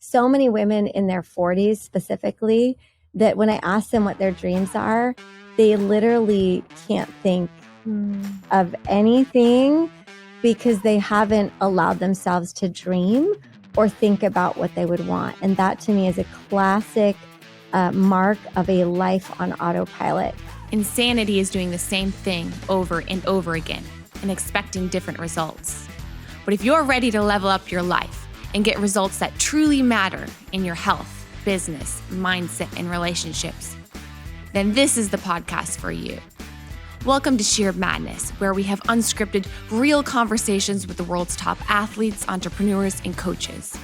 so many women in their 40s specifically that when I ask them what their dreams are, they literally can't think of anything because they haven't allowed themselves to dream or think about what they would want. And that to me is a classic mark of a life on autopilot. Insanity is doing the same thing over and over again and expecting different results. But if you're ready to level up your life and get results that truly matter in your health, business, mindset, and relationships, then this is the podcast for you. Welcome to Scheer Madness, where we have unscripted, real conversations with the world's top athletes, entrepreneurs, and coaches.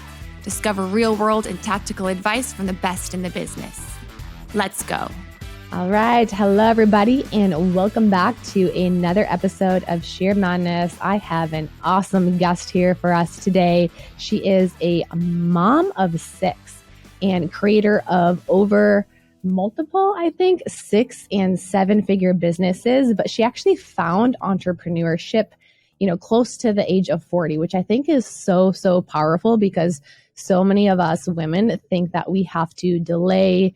Discover real-world and tactical advice from the best in the business. Let's go. All right. Hello, everybody, and welcome back to another episode of Scheer Madness. I have an awesome guest here for us today. She is a mom of 6 and creator of over multiple, 6 and 7-figure businesses, but she actually found entrepreneurship, close to the age of 40, which I think is so powerful because so many of us women think that we have to delay,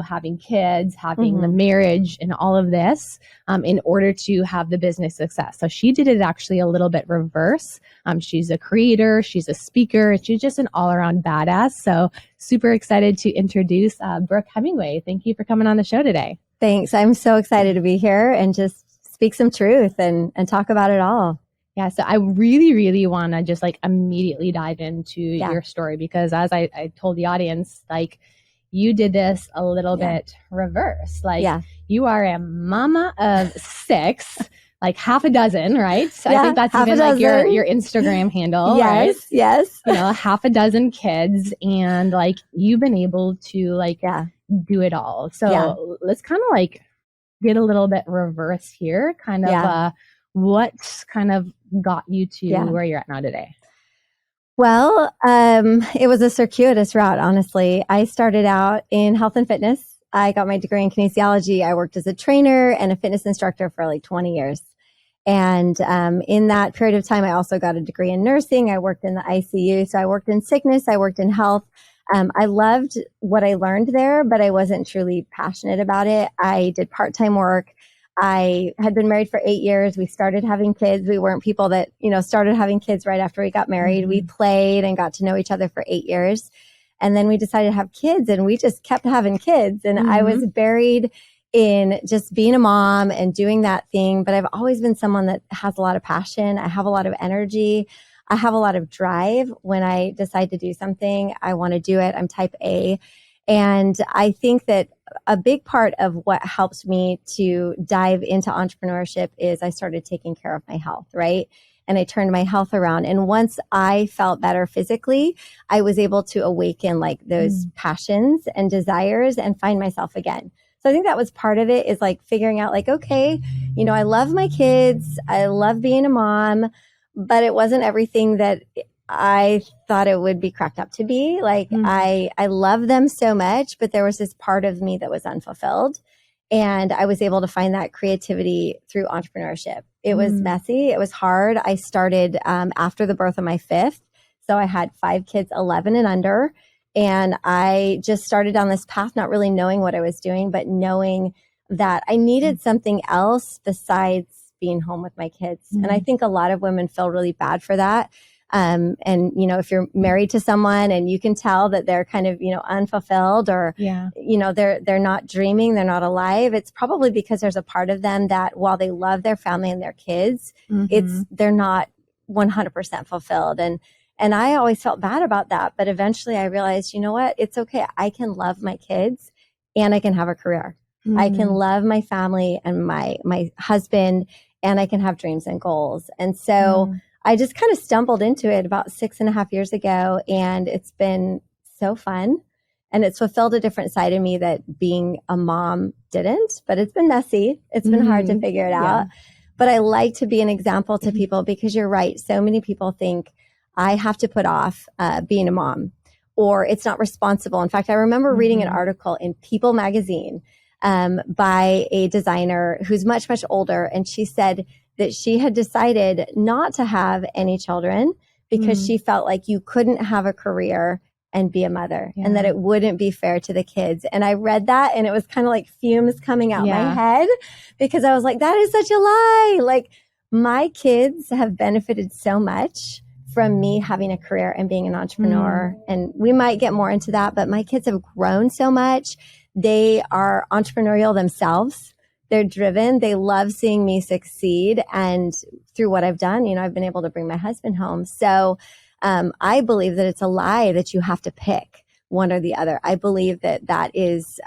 having kids, having the marriage and all of this in order to have the business success. So she did it actually a little bit reverse. She's a creator, she's a speaker, and she's just an all-around badass. So super excited to introduce Brooke Hemingway. Thank you for coming on the show today. Thanks. I'm so excited to be here and just speak some truth and talk about it all. Yeah, so I really want to just immediately dive into your story because as I told the audience, you did this a little bit reverse. You are a mama of 6, half a dozen, right? So I think that's even your Instagram handle, right? Yes. Half a dozen kids and you've been able to do it all. So let's kind of get a little bit reverse here, what kind of got you to where you're at now today? Well, it was a circuitous route, honestly. I started out in health and fitness. I got my degree in kinesiology. I worked as a trainer and a fitness instructor for 20 years. And in that period of time, I also got a degree in nursing. I worked in the ICU. So I worked in sickness. I worked in health. I loved what I learned there, but I wasn't truly passionate about it. I did part-time work. I had been married for 8 years. We started having kids. We weren't people that, started having kids right after we got married. We played and got to know each other for 8 years. And then we decided to have kids and we just kept having kids. And I was buried in just being a mom and doing that thing. But I've always been someone that has a lot of passion. I have a lot of energy. I have a lot of drive. When I decide to do something, I want to do it. I'm type A. And I think that a big part of what helps me to dive into entrepreneurship is I started taking care of my health, right? And I turned my health around. And once I felt better physically, I was able to awaken those passions and desires and find myself again. So I think that was part of it is figuring out okay, I love my kids. I love being a mom, but it wasn't everything that I thought it would be cracked up to be. I love them so much, but there was this part of me that was unfulfilled. And I was able to find that creativity through entrepreneurship. It was messy. It was hard. I started after the birth of my 5th. So I had 5 kids, 11 and under. And I just started down this path, not really knowing what I was doing, but knowing that I needed something else besides being home with my kids. And I think a lot of women feel really bad for that. And, if you're married to someone and you can tell that they're kind of, unfulfilled or, they're not dreaming, they're not alive, it's probably because there's a part of them that while they love their family and their kids, they're not 100% fulfilled. And I always felt bad about that. But eventually I realized, you know what, it's okay. I can love my kids and I can have a career. I can love my family and my husband and I can have dreams and goals. And so I just kind of stumbled into it about 6.5 years ago, and it's been so fun. And it's fulfilled a different side of me that being a mom didn't, but it's been messy. It's been hard to figure it out. But I like to be an example to people because you're right. So many people think I have to put off being a mom or it's not responsible. In fact, I remember reading an article in People magazine by a designer who's much, much older. And she said that she had decided not to have any children because she felt like you couldn't have a career and be a mother, and that it wouldn't be fair to the kids. And I read that and it was kind of like fumes coming out my head, because I was like, that is such a lie. Like, my kids have benefited so much from me having a career and being an entrepreneur. And we might get more into that, but my kids have grown so much. They are entrepreneurial themselves. They're driven. They love seeing me succeed. And through what I've done, I've been able to bring my husband home. So I believe that it's a lie that you have to pick one or the other. I believe that is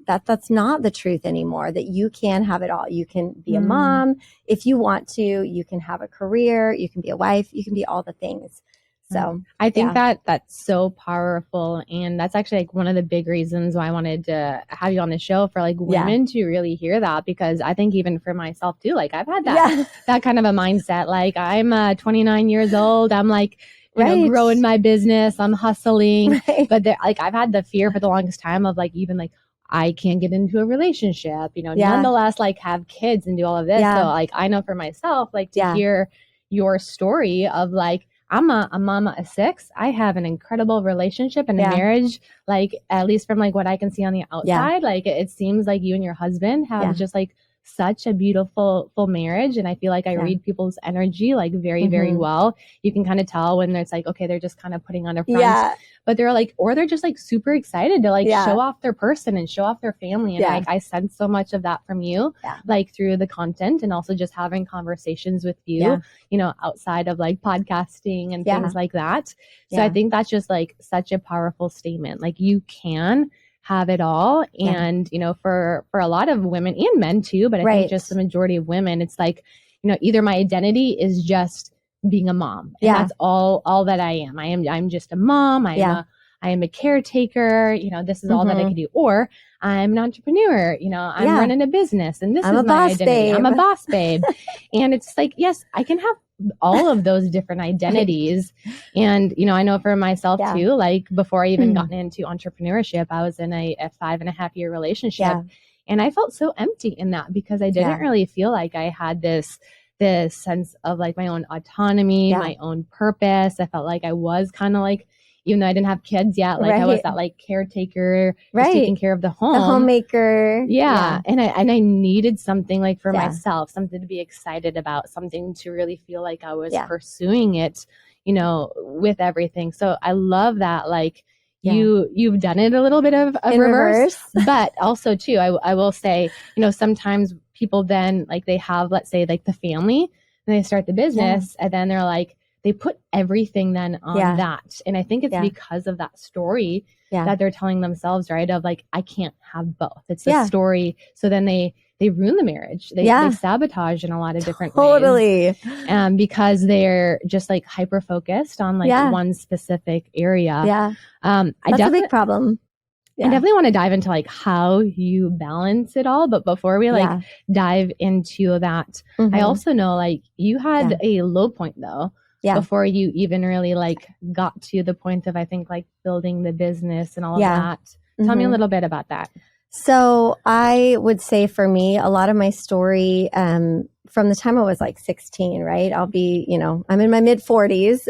that's not the truth anymore, that you can have it all. You can be a mom if you want to. You can have a career. You can be a wife. You can be all the things. So I think that's so powerful. And that's actually like one of the big reasons why I wanted to have you on the show, for like women to really hear that, because I think even for myself too, like I've had that kind of a mindset. Like, I'm 29 years old. I'm like, you know, growing my business. I'm hustling. But like, I've had the fear for the longest time of like, even like, I can't get into a relationship, nonetheless, like have kids and do all of this. So like, I know for myself, like to hear your story of like, I'm a mama of 6. I have an incredible relationship and a marriage, like at least from like what I can see on the outside, like it seems like you and your husband have just like such a beautiful full marriage. And I feel like I read people's energy like very, very well. You can kind of tell when it's like, okay, they're just kind of putting on a front, but they're like, or they're just like super excited to like show off their person and show off their family. And like, I sense so much of that from you, like through the content and also just having conversations with you, outside of like podcasting and things like that. So I think that's just like such a powerful statement. Like, you can have it all. And, for a lot of women and men too, but I think just the majority of women, it's like, either my identity is just being a mom. And that's all that I am. I'm just a mom. I am a caretaker. This is all that I can do. Or I'm an entrepreneur. I'm running a business, and this is my identity. Babe. I'm a boss babe. And it's like, yes, I can have all of those different identities. And, I know for myself too, like before I even gotten into entrepreneurship, I was in a 5.5-year relationship, and I felt so empty in that, because I didn't really feel like I had this sense of like my own autonomy, my own purpose. I felt like I was kind of like, even though I didn't have kids yet, like I was that like caretaker, just taking care of the home, the homemaker. And I needed something like for myself, something to be excited about, something to really feel like I was pursuing it, with everything. So I love that. Like you've done it a little bit of reverse, but also too, I will say, sometimes people then like they have, let's say like the family, and they start the business, and then they're like, they put everything then on that. And I think it's because of that story that they're telling themselves, right? Of like, I can't have both. It's a story. So then they ruin the marriage. They sabotage in a lot of different ways. Because they're just like hyper focused on like one specific area. That's a big problem. I definitely want to dive into like how you balance it all. But before we like dive into that, I also know like you had a low point though. Before you even really like got to the point of, I think, like building the business and all of that. Tell me a little bit about that. So I would say for me, a lot of my story from the time I was like 16, right? I'll be, I'm in my mid 40s,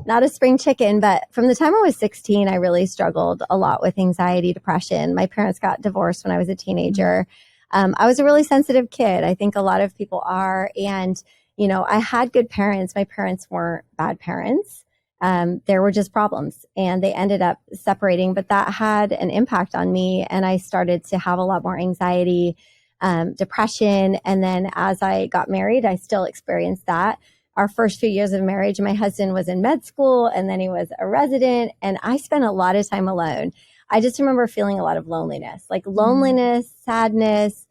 not a spring chicken, but from the time I was 16, I really struggled a lot with anxiety, depression. My parents got divorced when I was a teenager. I was a really sensitive kid. I think a lot of people are. And I had good parents. My parents weren't bad parents. There were just problems, and they ended up separating, but that had an impact on me. And I started to have a lot more anxiety, depression. And then as I got married, I still experienced that. Our first few years of marriage, my husband was in med school, and then he was a resident, and I spent a lot of time alone. I just remember feeling a lot of loneliness, sadness,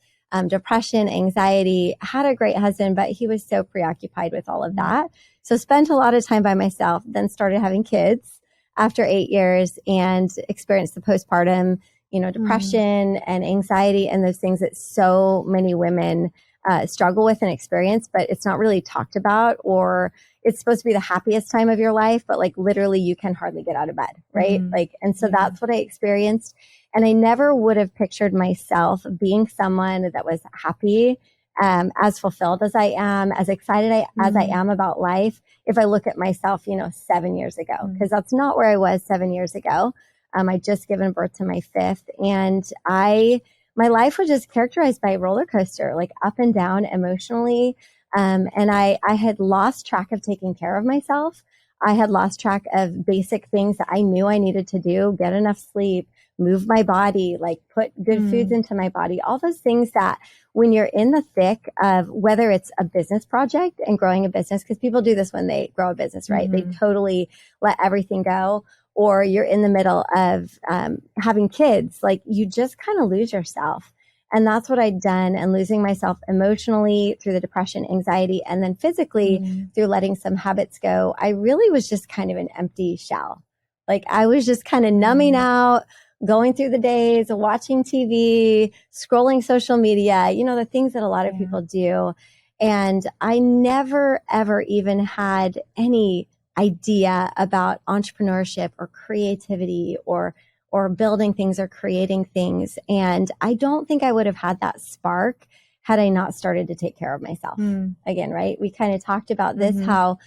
depression, anxiety. I had a great husband, but he was so preoccupied with all of that. So spent a lot of time by myself, then started having kids after 8 years and experienced the postpartum, depression and anxiety and those things that so many women struggle with and experience, but it's not really talked about, or it's supposed to be the happiest time of your life, but like literally you can hardly get out of bed, right? And so that's what I experienced. And I never would have pictured myself being someone that was happy as fulfilled as I am, as excited as I am about life, if I look at myself, 7 years ago, because that's not where I was 7 years ago. I just given birth to my fifth, and my life was just characterized by a roller coaster, like up and down emotionally. And I had lost track of taking care of myself. I had lost track of basic things that I knew I needed to do: get enough sleep, move my body, like put good foods into my body, all those things that when you're in the thick of whether it's a business project and growing a business, because people do this when they grow a business, right? They totally let everything go. Or you're in the middle of having kids, like you just kind of lose yourself. And that's what I'd done, and losing myself emotionally through the depression, anxiety, and then physically through letting some habits go. I really was just kind of an empty shell. Like I was just kind of numbing out, going through the days, watching TV, scrolling social media, the things that a lot of people do. And I never, ever even had any idea about entrepreneurship or creativity or building things or creating things. And I don't think I would have had that spark had I not started to take care of myself. Again, right? We kind of talked about this, how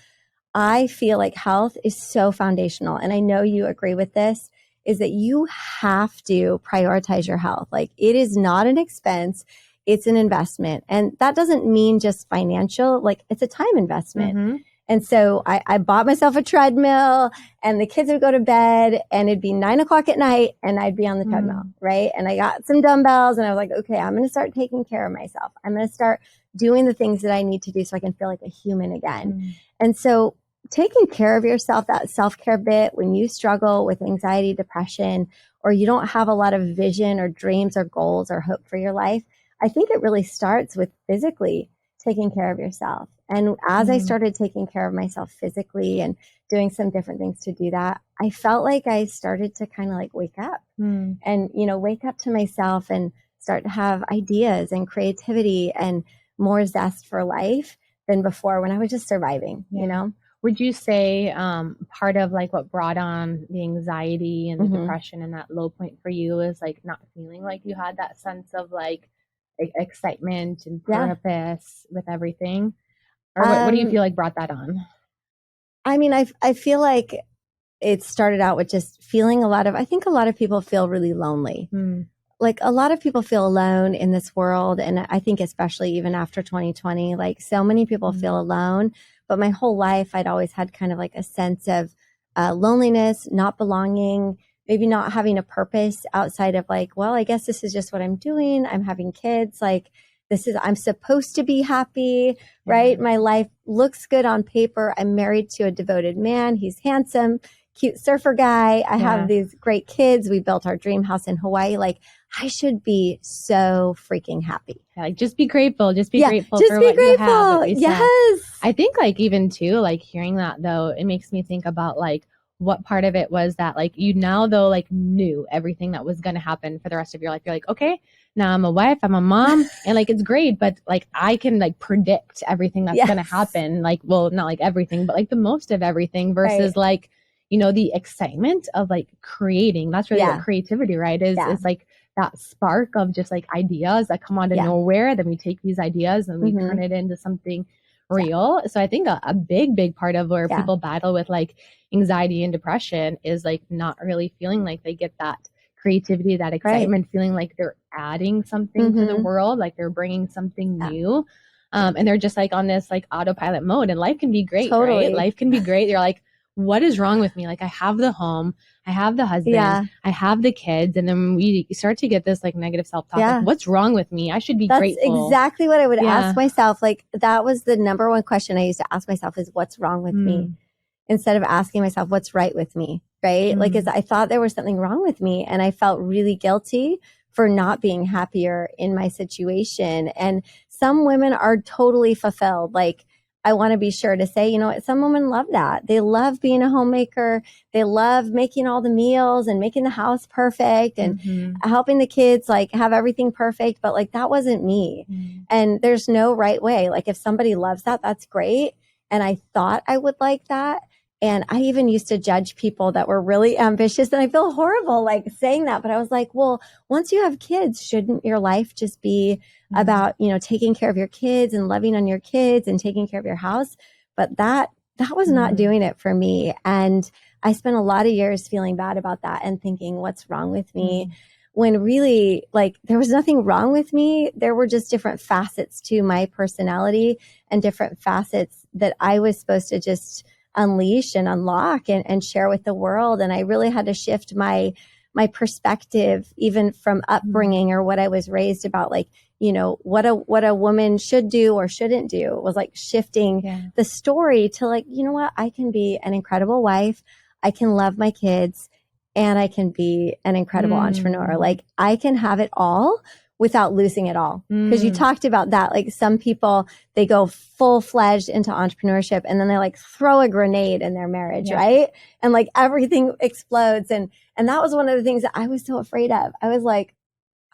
I feel like health is so foundational. And I know you agree with this, is that you have to prioritize your health. Like it is not an expense. It's an investment. And that doesn't mean just financial, like it's a time investment. And so I bought myself a treadmill, and the kids would go to bed, and it'd be 9 o'clock at night and I'd be on the treadmill, right? And I got some dumbbells, and I was like, okay, I'm going to start taking care of myself. I'm going to start doing the things that I need to do so I can feel like a human again. And so taking care of yourself, that self-care bit, when you struggle with anxiety, depression, or you don't have a lot of vision or dreams or goals or hope for your life, I think it really starts with physically taking care of yourself. And as I started taking care of myself physically and doing some different things to do that, I felt like I started to kind of like wake up and, wake up to myself and start to have ideas and creativity and more zest for life than before when I was just surviving, Would you say part of like what brought on the anxiety and the depression and that low point for you is like not feeling like you had that sense of like excitement and purpose with everything? Or what do you feel like brought that on? I mean, I feel like it started out with just feeling I think a lot of people feel really lonely. Like a lot of people feel alone in this world. And I think especially even after 2020, like so many people feel alone. But my whole life, I'd always had kind of like a sense of loneliness, not belonging, maybe not having a purpose outside of like, well, I guess this is just what I'm doing. I'm having kids. Like I'm supposed to be happy, right? My life looks good on paper. I'm married to a devoted man. He's handsome, cute surfer guy. I have these great kids. We built our dream house in Hawaii. Like I should be so freaking happy. Like just be grateful. Just be grateful for what you have. Yes. I think like even too, like hearing that though, it makes me think about like what part of it was that like you now though like knew everything that was going to happen for the rest of your life. You're like, okay, now I'm a wife, I'm a mom, and like it's great, but like I can like predict everything that's going to happen. Like, well, not like everything, but like the most of everything versus like, the excitement of like creating. That's really what creativity, right? Is like that spark of just like ideas that come out of nowhere. Then we take these ideas and we turn it into something real. So I think a big part of where people battle with like anxiety and depression is like not really feeling like they get that creativity, that excitement, feeling like they're adding something to the world, like they're bringing something new. And they're just like on this like autopilot mode, and life can be great, right? Life can be great. You're like, what is wrong with me? Like I have the home, I have the husband, I have the kids. And then we start to get this like negative self-talk. Like, what's wrong with me? I should be grateful. That's exactly what I would ask myself. Like that was the number one question I used to ask myself is what's wrong with me? Instead of asking myself what's right with me, right? Like I thought there was something wrong with me, and I felt really guilty for not being happier in my situation. And some women are totally fulfilled. Like I want to be sure to say, some women love that. They love being a homemaker. They love making all the meals and making the house perfect and helping the kids like have everything perfect. But like that wasn't me. And there's no right way. Like if somebody loves that, that's great. And I thought I would like that. And I even used to judge people that were really ambitious. And I feel horrible like saying that. But I was like, well, once you have kids, shouldn't your life just be about, taking care of your kids and loving on your kids and taking care of your house? But that was not doing it for me. And I spent a lot of years feeling bad about that and thinking, what's wrong with me? When really, like, there was nothing wrong with me. There were just different facets to my personality and different facets that I was supposed to just unleash and unlock and share with the world. And I really had to shift my perspective, even from upbringing or what I was raised about, like, what a woman should do or shouldn't do. It was like shifting the story to like, you know what, I can be an incredible wife. I can love my kids, and I can be an incredible entrepreneur. Like, I can have it all without losing it all. Because you talked about that. Like, some people, they go full-fledged into entrepreneurship and then they like throw a grenade in their marriage, right? And like everything explodes. And that was one of the things that I was so afraid of. I was like,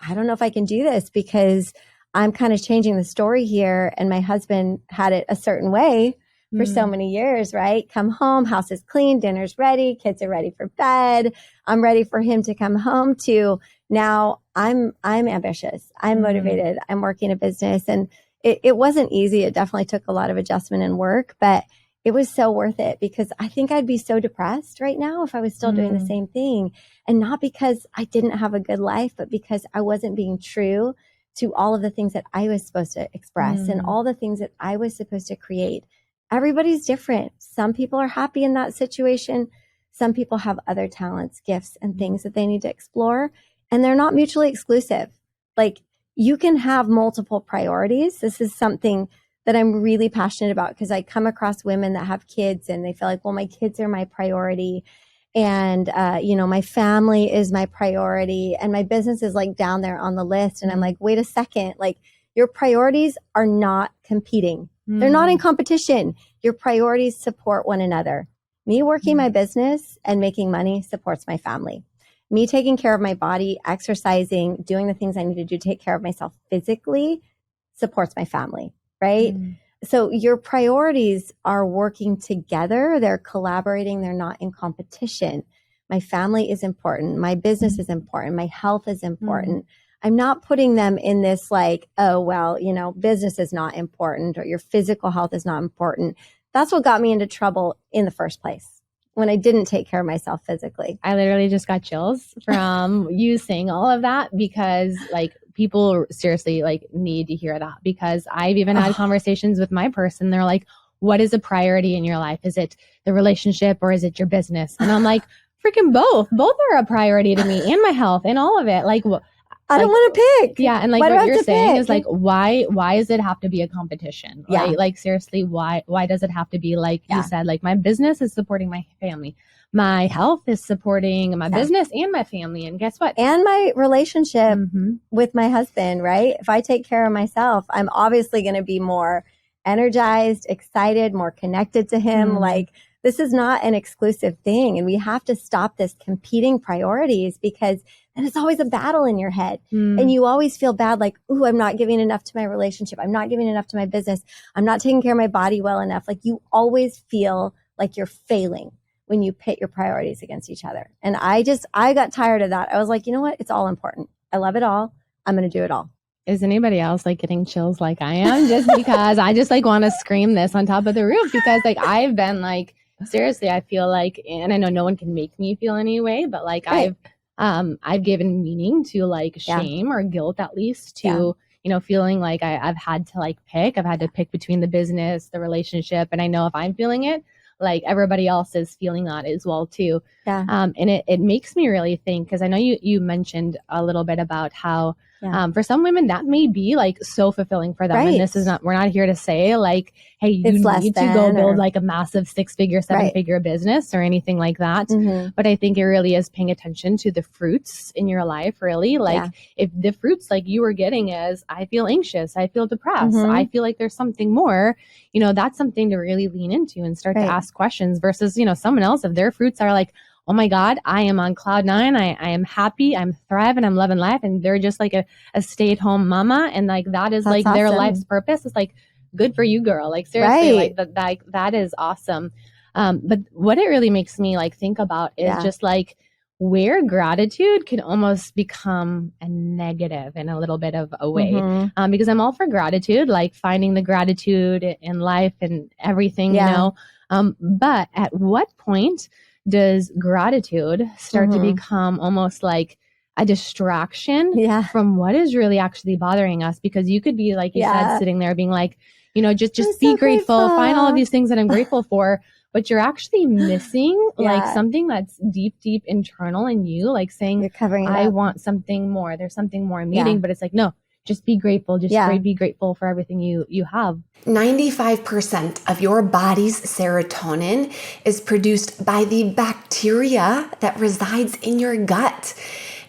I don't know if I can do this because I'm kind of changing the story here. And my husband had it a certain way for so many years, right? Come home, house is clean, dinner's ready, kids are ready for bed. I'm ready for him to come home to now I'm ambitious. I'm motivated. I'm working a business, and it wasn't easy. It definitely took a lot of adjustment and work, but it was so worth it because I think I'd be so depressed right now if I was still doing the same thing. And not because I didn't have a good life, but because I wasn't being true to all of the things that I was supposed to express and all the things that I was supposed to create. Everybody's different. Some people are happy in that situation. Some people have other talents, gifts, and things that they need to explore, and they're not mutually exclusive. Like, you can have multiple priorities. This is something that I'm really passionate about because I come across women that have kids and they feel like, well, my kids are my priority. And, my family is my priority and my business is like down there on the list. And I'm like, wait a second, like, your priorities are not competing. They're not in competition. Your priorities support one another. Me working my business and making money supports my family. Me taking care of my body, exercising, doing the things I need to do to take care of myself physically supports my family, right? So your priorities are working together. They're collaborating. They're not in competition. My family is important. My business is important. My health is important. I'm not putting them in this like, oh, well, business is not important or your physical health is not important. That's what got me into trouble in the first place when I didn't take care of myself physically. I literally just got chills from you saying all of that because like people seriously like need to hear that because I've even had conversations with my person. They're like, what is a priority in your life? Is it the relationship or is it your business? And I'm like, freaking both. Both are a priority to me and my health and all of it. Like, I don't want to pick. Yeah. And like what you're saying is like, why does it have to be a competition? Right? Yeah. Like seriously, why does it have to be like you said, like my business is supporting my family. My health is supporting my business and my family. And guess what? And my relationship with my husband, right? If I take care of myself, I'm obviously going to be more energized, excited, more connected to him. Like, this is not an exclusive thing. And we have to stop this competing priorities because then it's always a battle in your head. And you always feel bad, like, ooh, I'm not giving enough to my relationship. I'm not giving enough to my business. I'm not taking care of my body well enough. Like, you always feel like you're failing when you pit your priorities against each other. And I got tired of that. I was like, you know what? It's all important. I love it all. I'm going to do it all. Is anybody else like getting chills like I am? Just because I just like want to scream this on top of the roof because like I've been like, seriously, I feel like, and I know no one can make me feel any way, but like I've given meaning to like shame or guilt, at least to, feeling like I've had to like pick, I've had to pick between the business, the relationship. And I know if I'm feeling it, like everybody else is feeling that as well too. Yeah. And it makes me really think, because I know you mentioned a little bit about how for some women that may be like so fulfilling for them. Right. And this is we're not here to say like, hey, you need to go build like a massive 6-figure, 7-figure business or anything like that. But I think it really is paying attention to the fruits in your life, really. Like if the fruits like you were getting is, I feel anxious, I feel depressed, I feel like there's something more, that's something to really lean into and start to ask questions versus, someone else, if their fruits are like, oh my God, I am on cloud 9. I am happy. I'm thriving. I'm loving life. And they're just like a stay-at-home mama. And like, that is like awesome. Their life's purpose. It's like, good for you, girl. Like seriously, like that is awesome. But what it really makes me like think about is just like where gratitude can almost become a negative in a little bit of a way. Because I'm all for gratitude, like finding the gratitude in life and everything, you know. But at what point does gratitude start to become almost like a distraction from what is really actually bothering us? Because you could be, like you said, sitting there being like, you know, just be so grateful, find all of these things that I'm grateful for, but you're actually missing like something that's deep, deep internal in you, like saying, I want something more. There's something more I'm needing, but it's like, no, just be grateful. Just be grateful for everything you have. 95% of your body's serotonin is produced by the bacteria that resides in your gut.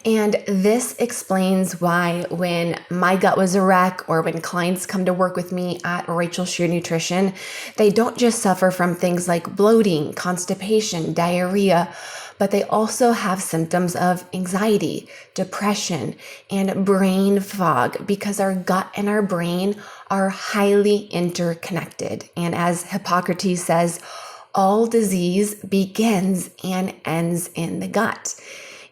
And this explains why when my gut was a wreck, or when clients come to work with me at Rachel Scheer Nutrition, they don't just suffer from things like bloating, constipation, diarrhea, but they also have symptoms of anxiety, depression, and brain fog, because our gut and our brain are highly interconnected. And as Hippocrates says, all disease begins and ends in the gut.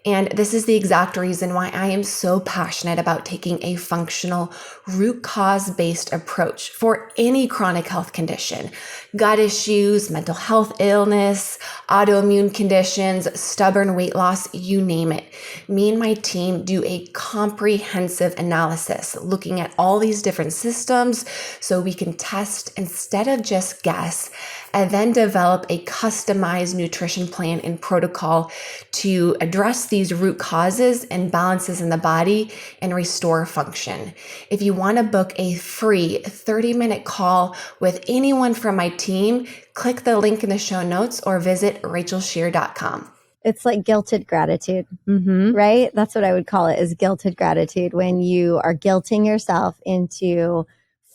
And this is the exact reason why I am so passionate about taking a functional, root cause-based approach for any chronic health condition, gut issues, mental health illness, autoimmune conditions, stubborn weight loss, you name it. Me and my team do a comprehensive analysis looking at all these different systems so we can test instead of just guess, and then develop a customized nutrition plan and protocol to address these root causes and imbalances in the body and restore function. If you want to book a free 30-minute call with anyone from my team, click the link in the show notes or visit rachelscheer.com. It's like guilted gratitude, right? That's what I would call it, is guilted gratitude, when you are guilting yourself into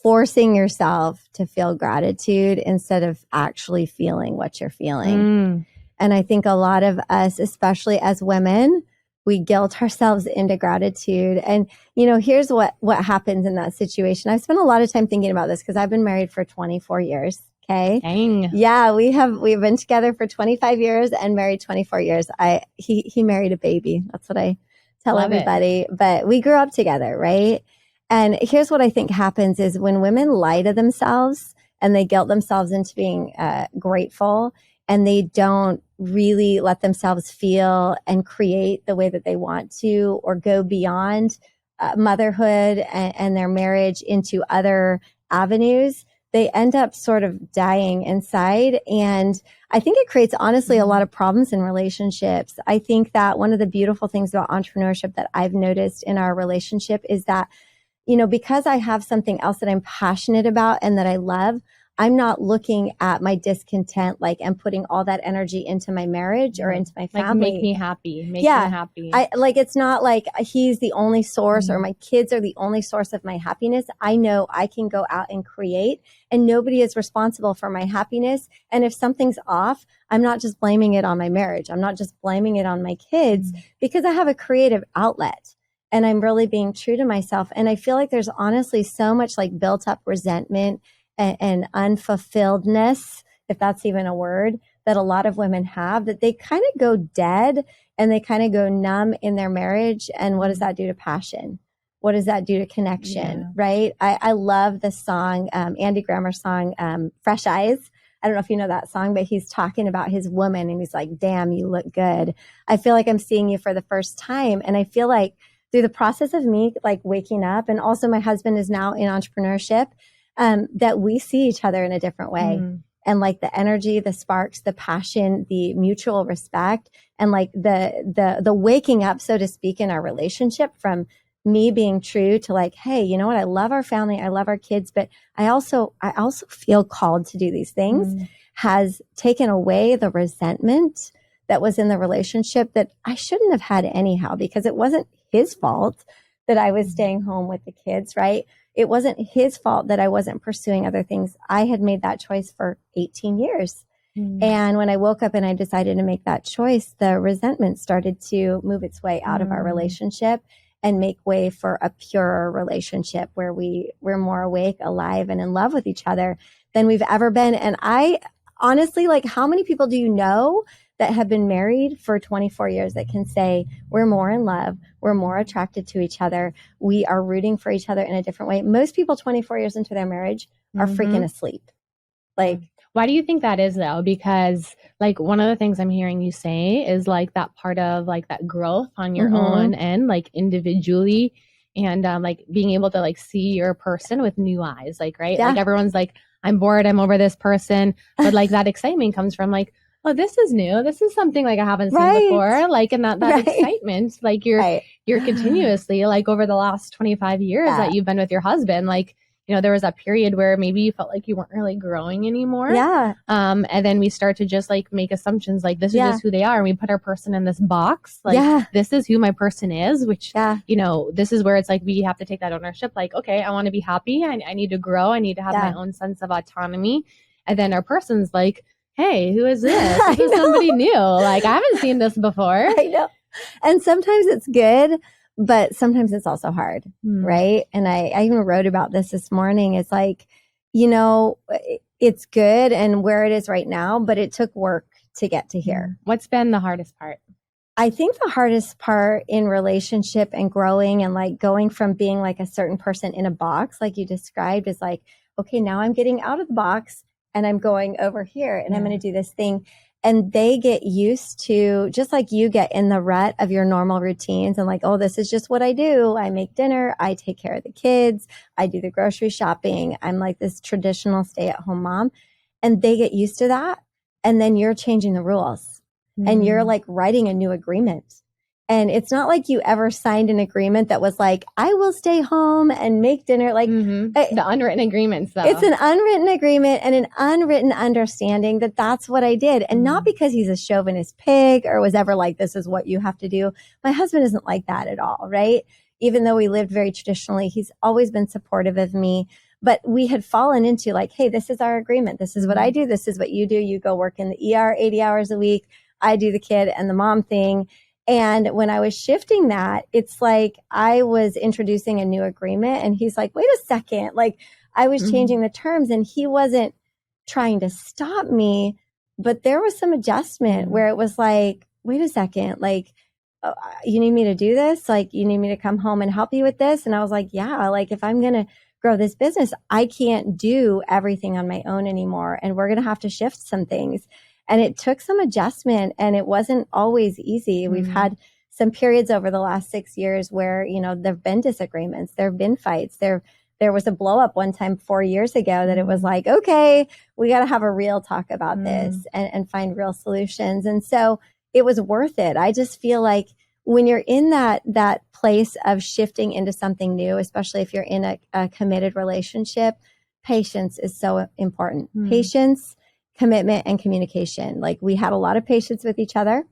forcing yourself to feel gratitude instead of actually feeling what you're feeling. And I think a lot of us, especially as women, we guilt ourselves into gratitude. And, you know, here's what happens in that situation. I've spent a lot of time thinking about this because I've been married for 24 years. Okay. Dang. Yeah, we've been together for 25 years and married 24 years. He married a baby. That's what I tell everybody. But we grew up together, right? And here's what I think happens is when women lie to themselves and they guilt themselves into being grateful, and they don't really let themselves feel and create the way that they want to, or go beyond motherhood and their marriage into other avenues, they end up sort of dying inside. And I think it creates, honestly, a lot of problems in relationships. I think that one of the beautiful things about entrepreneurship that I've noticed in our relationship is that, you know, because I have something else that I'm passionate about and that I love, I'm not looking at my discontent like and putting all that energy into my marriage or into my family. Like, make me happy. Make me happy. It's not like he's the only source or my kids are the only source of my happiness. I know I can go out and create, and nobody is responsible for my happiness. And if something's off, I'm not just blaming it on my marriage. I'm not just blaming it on my kids, because I have a creative outlet. And I'm really being true to myself. And I feel like there's honestly so much like built up resentment and unfulfilledness, if that's even a word, that a lot of women have, that they kind of go dead and they kind of go numb in their marriage. And what does that do to passion? What does that do to connection? Right? I love the song, Andy Grammer's song, Fresh Eyes. I don't know if you know that song, but he's talking about his woman and he's like, damn, you look good. I feel like I'm seeing you for the first time. And I feel like through the process of me like waking up, and also my husband is now in entrepreneurship, that we see each other in a different way. And like the energy, the sparks, the passion, the mutual respect, and like the waking up, so to speak, in our relationship, from me being true to like, hey, you know what? I love our family. I love our kids, but I also feel called to do these things, has taken away the resentment that was in the relationship that I shouldn't have had anyhow, because it wasn't his fault that I was staying home with the kids, right? It wasn't his fault that I wasn't pursuing other things. I had made that choice for 18 years. And when I woke up and I decided to make that choice, the resentment started to move its way out of our relationship and make way for a purer relationship where we're more awake, alive, and in love with each other than we've ever been. And I honestly, like how many people do you know that have been married for 24 years that can say we're more in love, we're more attracted to each other, we are rooting for each other in a different way? Most people 24 years into their marriage are freaking asleep. Like, why do you think that is though? Because like one of the things I'm hearing you say is like that part of like that growth on your own end, like individually, and like being able to like see your person with new eyes, like, right? Yeah. Like everyone's like, I'm bored, I'm over this person. But like that excitement comes from like, oh, this is new. This is something like I haven't seen before. Like, and that excitement, like you're continuously like over the last 25 years that you've been with your husband, like, you know, there was that period where maybe you felt like you weren't really growing anymore. Yeah. And then we start to just like make assumptions like this is just who they are. And we put our person in this box. Like this is who my person is, which, you know, this is where it's like we have to take that ownership. Like, okay, I want to be happy. I need to grow. I need to have my own sense of autonomy. And then our person's like, hey, who is this? This is somebody new. Like I haven't seen this before. I know. And sometimes it's good, but sometimes it's also hard, right? And I even wrote about this morning. It's like, you know, it's good and where it is right now, but it took work to get to here. What's been the hardest part? I think the hardest part in relationship and growing and like going from being like a certain person in a box, like you described, is like, okay, now I'm getting out of the box and I'm going over here and I'm going to do this thing. And they get used to, just like you get in the rut of your normal routines and like, oh, this is just what I do. I make dinner. I take care of the kids. I do the grocery shopping. I'm like this traditional stay-at-home mom. And they get used to that. And then you're changing the rules and you're like writing a new agreement. And it's not like you ever signed an agreement that was like, I will stay home and make dinner. Like the unwritten agreements, though. It's an unwritten agreement and an unwritten understanding that that's what I did. And not because he's a chauvinist pig or was ever like, this is what you have to do. My husband isn't like that at all, right? Even though we lived very traditionally, he's always been supportive of me. But we had fallen into like, hey, this is our agreement. This is what I do. This is what you do. You go work in the ER 80 hours a week. I do the kid and the mom thing. And when I was shifting that, it's like I was introducing a new agreement and he's like, wait a second. Like I was changing the terms and he wasn't trying to stop me, but there was some adjustment where it was like, wait a second, like, you need me to do this? Like you need me to come home and help you with this? And I was like, yeah, like if I'm going to grow this business, I can't do everything on my own anymore. And we're going to have to shift some things. And it took some adjustment and it wasn't always easy. We've had some periods over the last 6 years where, you know, there've been disagreements, there've been fights. There was a blow up one time 4 years ago that it was like, okay, we got to have a real talk about this and find real solutions. And so it was worth it. I just feel like when you're in that place of shifting into something new, especially if you're in a committed relationship, patience is so important. Patience, commitment, and communication. Like we had a lot of patience with each other.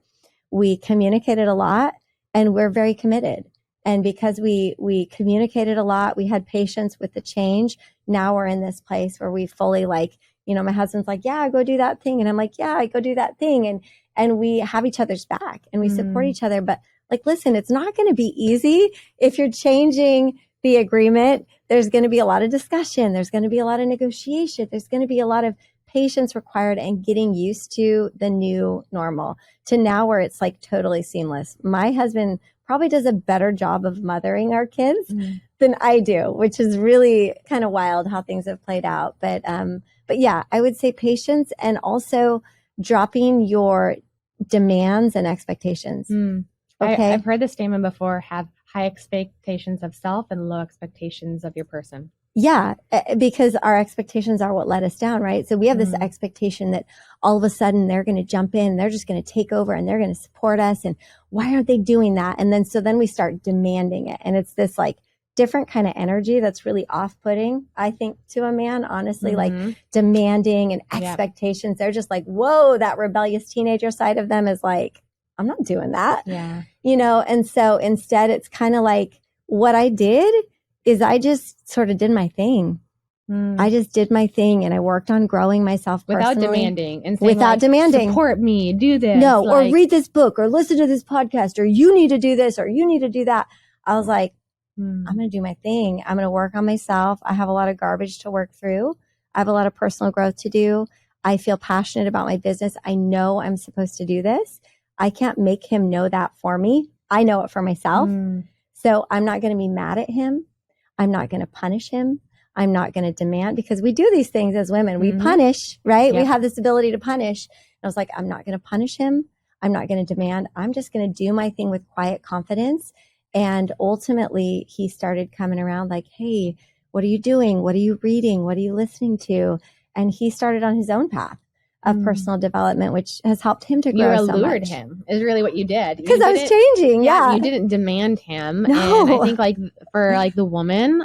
We communicated a lot and we're very committed. And because we communicated a lot, we had patience with the change. Now we're in this place where we fully like, you know, my husband's like, yeah, go do that thing. And I'm like, yeah, I go do that thing. And we have each other's back and we support each other. But like, listen, it's not going to be easy. If you're changing the agreement, there's going to be a lot of discussion. There's going to be a lot of negotiation. There's going to be a lot of patience required and getting used to the new normal to now where it's like totally seamless. My husband probably does a better job of mothering our kids than I do, which is really kind of wild how things have played out. But yeah, I would say patience and also dropping your demands and expectations. Okay. I've heard this statement before, have high expectations of self and low expectations of your person. Yeah, because our expectations are what let us down, right? So we have this expectation that all of a sudden they're going to jump in, they're just going to take over and they're going to support us. And why aren't they doing that? And then we start demanding it. And it's this like different kind of energy that's really off-putting, I think, to a man, honestly, like demanding and expectations. They're just like, whoa, that rebellious teenager side of them is like, I'm not doing that. Yeah. You know, and so instead it's kind of like what I did is I just sort of did my thing. I just did my thing and I worked on growing myself personally. Without demanding. And saying, without like, demanding. Support me, do this. No, like, or read this book or listen to this podcast or you need to do this or you need to do that. I was like, I'm going to do my thing. I'm going to work on myself. I have a lot of garbage to work through. I have a lot of personal growth to do. I feel passionate about my business. I know I'm supposed to do this. I can't make him know that for me. I know it for myself. So I'm not going to be mad at him. I'm not going to punish him. I'm not going to demand, because we do these things as women. We punish, right? Yep. We have this ability to punish. And I was like, I'm not going to punish him. I'm not going to demand. I'm just going to do my thing with quiet confidence. And ultimately, he started coming around like, hey, what are you doing? What are you reading? What are you listening to? And he started on his own path of personal development, which has helped him to grow so much. You allured him is really what you did. Because I was changing. Yeah. You didn't demand him. No. And I think like for like the woman,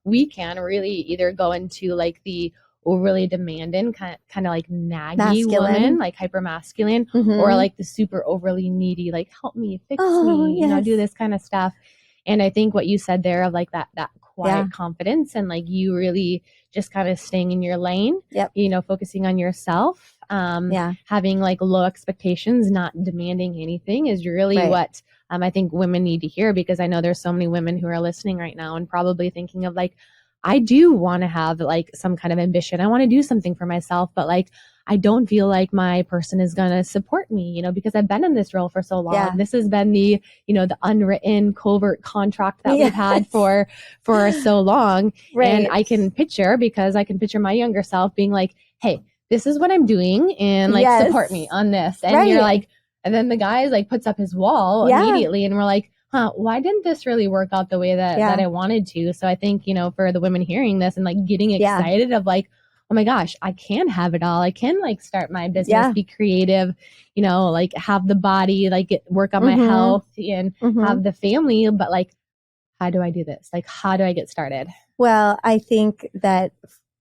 we can really either go into like the overly demanding, kind of like naggy masculine woman, like hyper masculine, or like the super overly needy, like help me, fix me, yes. Do this kind of stuff. And I think what you said there of like that quiet confidence and like you really just kind of staying in your lane, focusing on yourself, having like low expectations, not demanding anything is really what I think women need to hear, because I know there's so many women who are listening right now and probably thinking of like, I do want to have like some kind of ambition. I want to do something for myself, but like, I don't feel like my person is going to support me, because I've been in this role for so long. Yeah. This has been the, the unwritten covert contract that we've had for so long. Right. And I can picture my younger self being like, hey, this is what I'm doing and like support me on this. And you're like, and then the guy like puts up his wall immediately and we're like, why didn't this really work out the way that I wanted to? So I think, for the women hearing this and like getting excited of like, oh my gosh, I can have it all. I can like start my business, be creative, like have the body, like work on my health and have the family. But like, how do I do this? Like, how do I get started? Well, I think that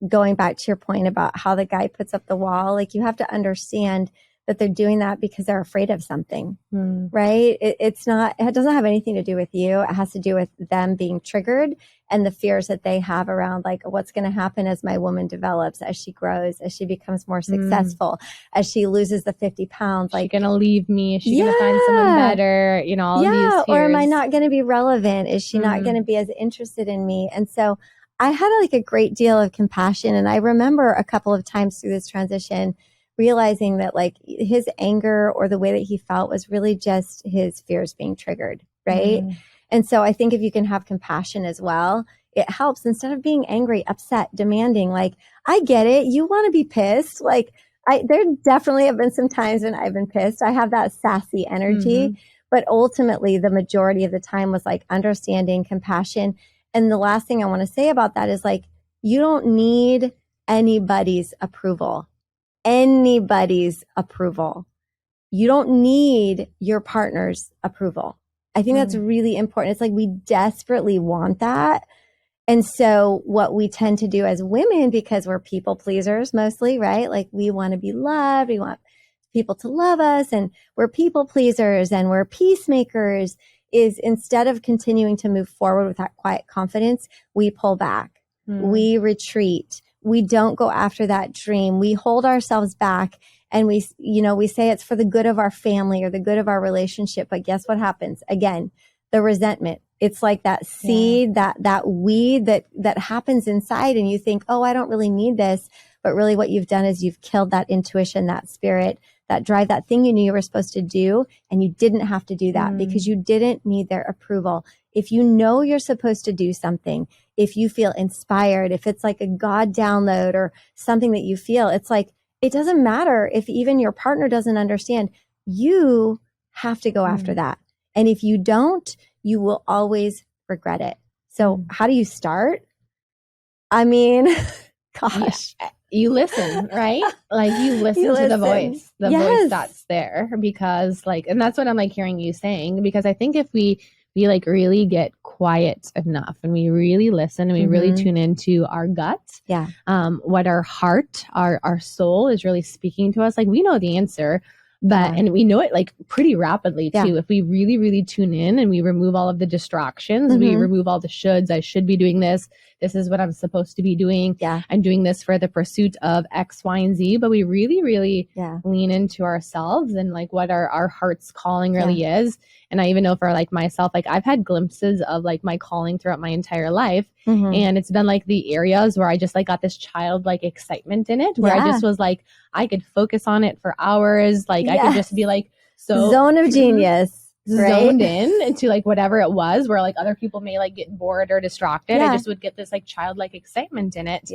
going back to your point about how the guy puts up the wall, like you have to understand that they're doing that because they're afraid of something, right? It doesn't have anything to do with you. It has to do with them being triggered and the fears that they have around like what's going to happen as my woman develops, as she grows, as she becomes more successful, as she loses the 50 pounds. Like, she's going to leave me? Is she going to find someone better? All of these fears. Or am I not going to be relevant? Is she not going to be as interested in me? And so I had like a great deal of compassion. And I remember a couple of times through this transition realizing that like his anger or the way that he felt was really just his fears being triggered, right? And so I think if you can have compassion as well, it helps instead of being angry, upset, demanding. Like, I get it. You want to be pissed. Like, there definitely have been some times when I've been pissed. I have that sassy energy, but ultimately the majority of the time was like understanding, compassion. And the last thing I want to say about that is like, you don't need anybody's approval. You don't need your partner's approval. I think that's really important. It's like we desperately want that. And so what we tend to do as women, because we're people pleasers mostly, right? Like we want to be loved. We want people to love us, and we're people pleasers and we're peacemakers, is instead of continuing to move forward with that quiet confidence, we pull back, we retreat. We don't go after that dream. We hold ourselves back and we say it's for the good of our family or the good of our relationship. But guess what happens? Again, the resentment. It's like that seed, that weed that happens inside, and you think, oh, I don't really need this. But really what you've done is you've killed that intuition, that spirit, that drive, that thing you knew you were supposed to do. And you didn't have to do that because you didn't need their approval. If you know you're supposed to do something, if you feel inspired, if it's like a God download or something that you feel, it's like, it doesn't matter if even your partner doesn't understand. You have to go after that. And if you don't, you will always regret it. So how do you start? I mean, gosh. You listen, right? Like you listen to the voice that's there, because like, and that's what I'm like hearing you saying, because I think if we like really get quiet enough and we really listen and we really tune into our gut, what our heart, our soul is really speaking to us. Like we know the answer, But, and we know it like pretty rapidly too. If we really, really tune in and we remove all of the distractions, we remove all the shoulds. I should be doing this. This is what I'm supposed to be doing. I'm doing this for the pursuit of X, Y, and Z. But we really, really lean into ourselves and like what our heart's calling really is. And I even know for like myself, like I've had glimpses of like my calling throughout my entire life. And it's been like the areas where I just like got this childlike excitement in it, where I just was like, I could focus on it for hours. Like I could just be like, so zone of genius. Zoned in into like whatever it was, where like other people may like get bored or distracted. I just would get this like childlike excitement in it.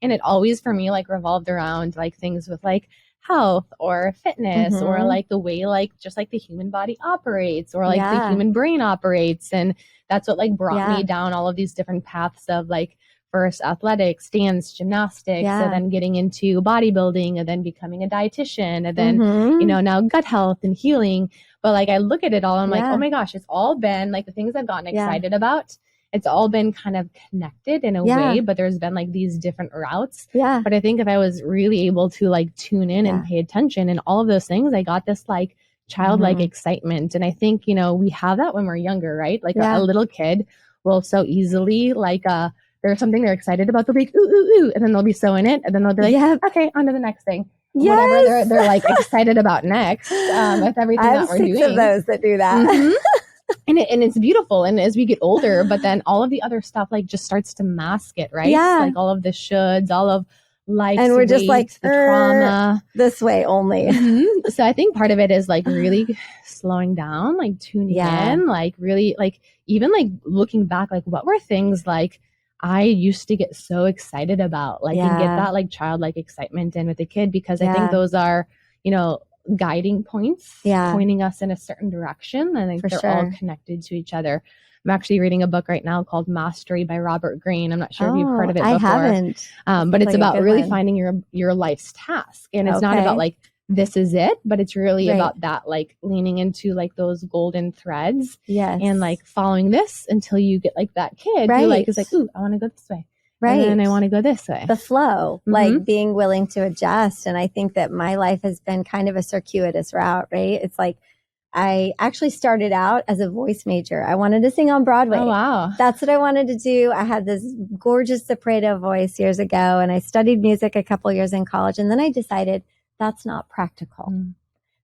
And it always for me like revolved around like things with like health or fitness or like the way like just like the human body operates or like the human brain operates. And that's what like brought me down all of these different paths of like first athletics, dance, gymnastics, and then getting into bodybuilding and then becoming a dietitian and then, you know, now gut health and healing. But like, I look at it all, I'm like, oh my gosh, it's all been like the things I've gotten excited about. It's all been kind of connected in a way, but there's been like these different routes. But I think if I was really able to like tune in and pay attention and all of those things, I got this like childlike excitement. And I think, you know, we have that when we're younger, right? Like a little kid will so easily like, there's something they're excited about. They'll be like, ooh, ooh, ooh. And then they'll be so in it. And then they'll be like, okay, on to the next thing. Whatever they're like excited about next with everything that we're doing. I have 6 of those that do that. And it's beautiful. And as we get older, but then all of the other stuff like just starts to mask it, right? Like all of the shoulds, all of life. And we're just like, the trauma. This way only. So I think part of it is like really slowing down, like tuning in, like really like even like looking back, like what were things like I used to get so excited about, like, and get that like childlike excitement in with the kid, because I think those are, you know, guiding points, pointing us in a certain direction. I think they're all connected to each other. I'm actually reading a book right now called Mastery by Robert Greene. I'm not sure if you've heard of it before. I haven't. But it's about really finding your life's task. And it's not about like, this is it, but it's really about that, like leaning into like those golden threads and like following this until you get like that kid who like is like, ooh, I want to go this way. And then I want to go this way. The flow, like being willing to adjust. And I think that my life has been kind of a circuitous route, right? It's like, I actually started out as a voice major. I wanted to sing on Broadway. Oh, wow. That's what I wanted to do. I had this gorgeous soprano voice years ago, and I studied music a couple years in college. And then I decided that's not practical.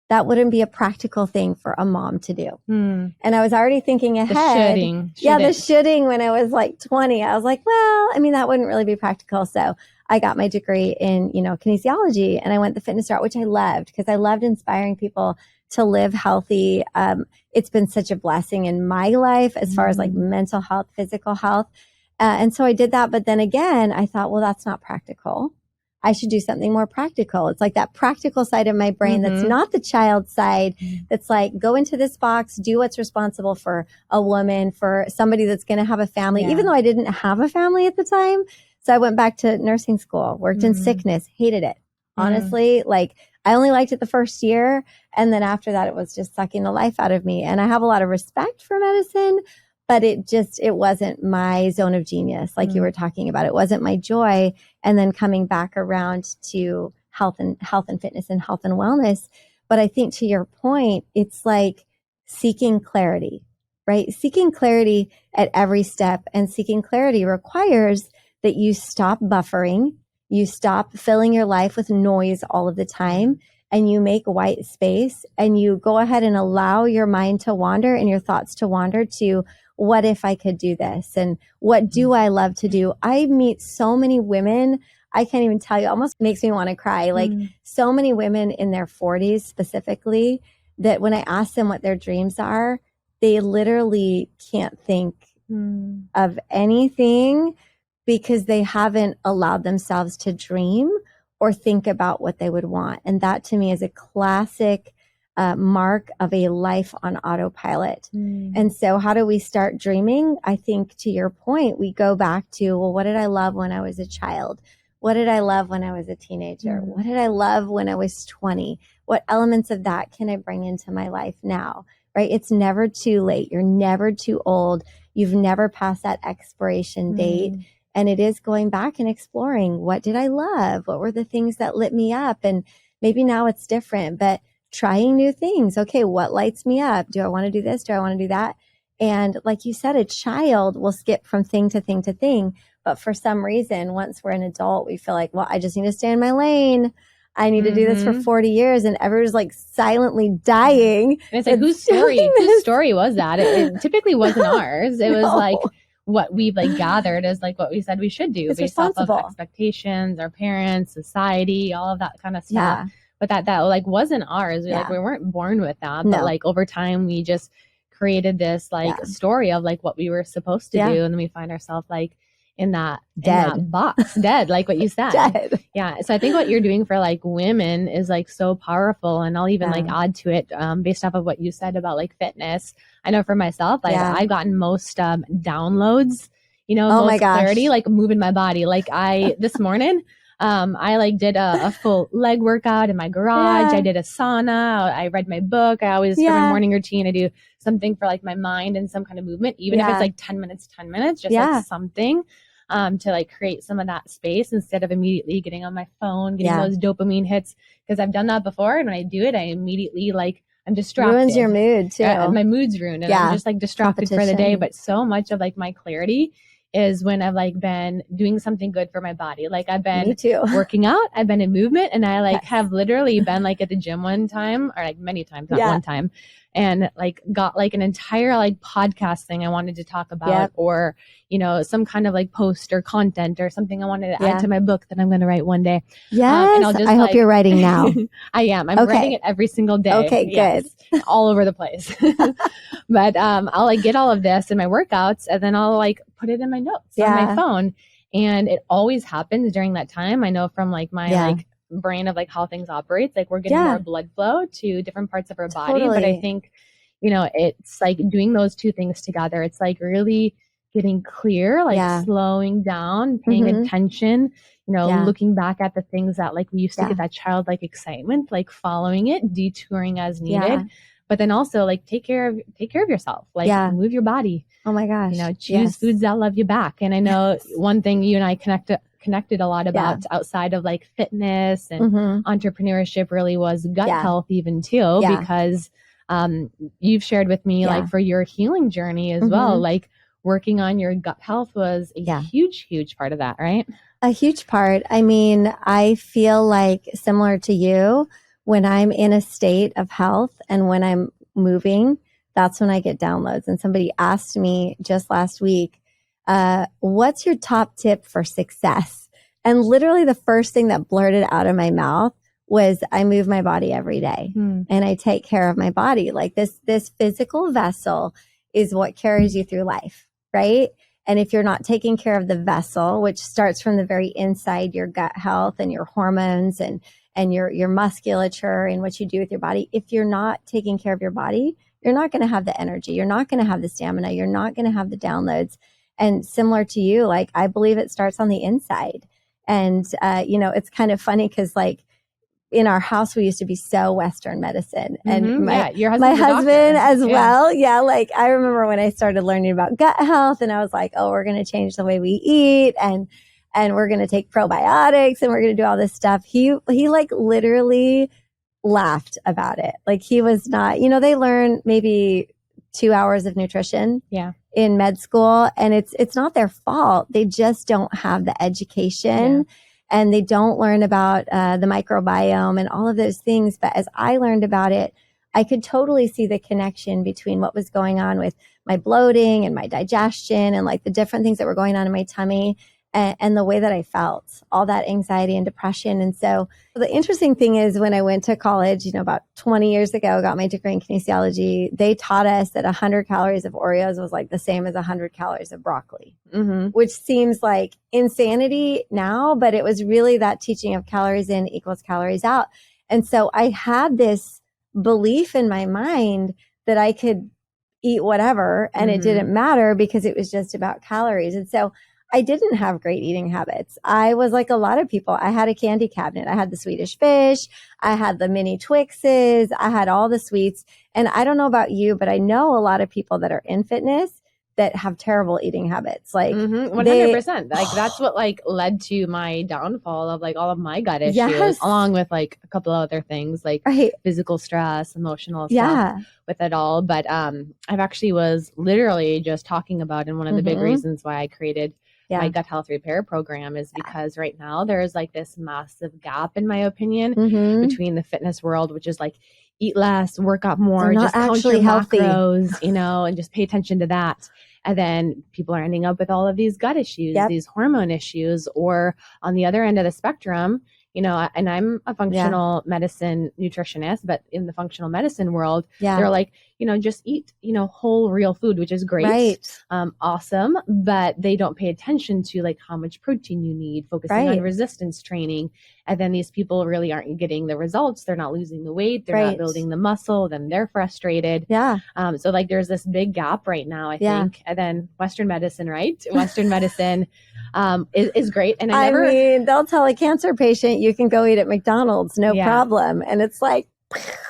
That wouldn't be a practical thing for a mom to do. And I was already thinking ahead. The shoulding when I was like 20. I was like, well, I mean, that wouldn't really be practical. So I got my degree in, you know, kinesiology, and I went the fitness route, which I loved because I loved inspiring people to live healthy. It's been such a blessing in my life as far as like mental health, physical health. And so I did that. But then again, I thought, well, that's not practical. I should do something more practical. It's like that practical side of my brain that's not the child side. That's like, go into this box, do what's responsible for a woman, for somebody that's going to have a family, even though I didn't have a family at the time. So I went back to nursing school, worked in sickness, hated it. Honestly, like I only liked it the first year. And then after that, it was just sucking the life out of me. And I have a lot of respect for medicine, but it wasn't my zone of genius. Like you were talking about, it wasn't my joy. And then coming back around to health and fitness and health and wellness. But I think to your point, it's like seeking clarity, right? Seeking clarity at every step, and seeking clarity requires that you stop buffering. You stop filling your life with noise all of the time, and you make white space, and you go ahead and allow your mind to wander and your thoughts to wander to, what if I could do this? And what do I love to do? I meet so many women, I can't even tell you, almost makes me want to cry. Like so many women in their 40s specifically, that when I ask them what their dreams are, they literally can't think of anything, because they haven't allowed themselves to dream or think about what they would want. And that to me is a classic mark of a life on autopilot. And so how do we start dreaming? I think to your point, we go back to, well, what did I love when I was a child? What did I love when I was a teenager? What did I love when I was 20? What elements of that can I bring into my life now? Right? It's never too late. You're never too old. You've never passed that expiration date. And it is going back and exploring, what did I love? What were the things that lit me up? And maybe now it's different, but trying new things. Okay, what lights me up? Do I want to do this? Do I want to do that? And like you said, a child will skip from thing to thing to thing. But for some reason, once we're an adult, we feel like, well, I just need to stay in my lane. I need to do this for 40 years. And everyone's like silently dying. And it's like, whose story was that? It typically wasn't ours. It was like what we've like gathered as like what we said we should do based off of expectations, our parents, society, all of that kind of stuff. Yeah. But that like wasn't ours. We weren't born with that. But like over time, we just created this like story of like what we were supposed to do. And then we find ourselves like in that box, dead, like what you said. Dead. Yeah. So I think what you're doing for like women is like so powerful. And I'll even like add to it based off of what you said about like fitness. I know for myself, like I've gotten most downloads, you know, most clarity, like moving my body. Like this morning, I like did a full leg workout in my garage. I did a sauna. I read my book. I always every morning routine, I do something for like my mind and some kind of movement, even if it's like 10 minutes, just like something to like create some of that space instead of immediately getting on my phone, getting those dopamine hits. Because I've done that before. And when I do it, I immediately like, I'm distracted. Ruins your mood too. My mood's ruined and I'm just like distracted for the day. But so much of like my clarity is when I've like been doing something good for my body. Like I've been working out, I've been in movement, and I like have literally been like at the gym one time, or like many times, not one time, and like got like an entire like podcast thing I wanted to talk about, or, you know, some kind of like post or content or something I wanted to add to my book that I'm going to write one day. Yes. And I'll just, I hope you're writing now. I am. I'm writing it every single day. Okay, good. All over the place. But I'll like get all of this in my workouts, and then I'll like put it in my notes on my phone. And it always happens during that time. I know from like my like brain of like how things operate, like we're getting more blood flow to different parts of our body. But I think, you know, it's like doing those two things together. It's like really getting clear, like slowing down, paying attention, you know, looking back at the things that like we used to get that childlike excitement, like following it, detouring as needed. But then also like take care of yourself, like move your body. Oh my gosh. You know, choose foods that love you back. And I know one thing you and I connected a lot about outside of like fitness and entrepreneurship really was gut health even too, because you've shared with me like for your healing journey as well, like working on your gut health was a huge part of that, right? A huge part. I mean, I feel like similar to you, when I'm in a state of health and when I'm moving, that's when I get downloads. And somebody asked me just last week, what's your top tip for success? And literally the first thing that blurted out of my mouth was I move my body every day and I take care of my body. Like this physical vessel is what carries you through life, right? And if you're not taking care of the vessel, which starts from the very inside, your gut health and your hormones and your musculature and what you do with your body, if you're not taking care of your body, you're not going to have the energy. You're not going to have the stamina. You're not going to have the downloads. And similar to you, like I believe it starts on the inside. And, you know, it's kind of funny because like in our house, we used to be so Western medicine. And my husband as well. Yeah. Like I remember when I started learning about gut health and I was like, oh, we're going to change the way we eat and we're going to take probiotics and we're going to do all this stuff. He like literally laughed about it. Like he was not, you know, they learn maybe 2 hours of nutrition in med school and it's not their fault. They just don't have the education and they don't learn about the microbiome and all of those things. But as I learned about it, I could totally see the connection between what was going on with my bloating and my digestion and like the different things that were going on in my tummy and the way that I felt, all that anxiety and depression. And so the interesting thing is when I went to college, you know, about 20 years ago, got my degree in kinesiology, they taught us that 100 calories of Oreos was like the same as 100 calories of broccoli, which seems like insanity now, but it was really that teaching of calories in equals calories out. And so I had this belief in my mind that I could eat whatever and it didn't matter because it was just about calories. And so I didn't have great eating habits. I was like a lot of people. I had a candy cabinet. I had the Swedish fish. I had the mini Twixes. I had all the sweets. And I don't know about you, but I know a lot of people that are in fitness that have terrible eating habits. Like 100%. Like that's what like led to my downfall of like all of my gut issues, Yes. along with like a couple of other things like Right. physical stress, emotional Yeah. stuff with it all. But I've actually was literally just talking about, and one of the big reasons why I created my gut health repair program is because right now there's like this massive gap, in my opinion, between the fitness world, which is like eat less, work out more, just count your macros, you know, and just pay attention to that. And then people are ending up with all of these gut issues, these hormone issues, or on the other end of the spectrum, you know, and I'm a functional medicine nutritionist, but in the functional medicine world, they're like, you know, just eat, you know, whole real food, which is great. Awesome. But they don't pay attention to like how much protein you need, focusing on resistance training. And then these people really aren't getting the results. They're not losing the weight. They're not building the muscle. Then they're frustrated. So like there's this big gap right now, I think. And then Western medicine, right? Western medicine is great. And I mean, they'll tell a cancer patient you can go eat at McDonald's, no problem. And it's like,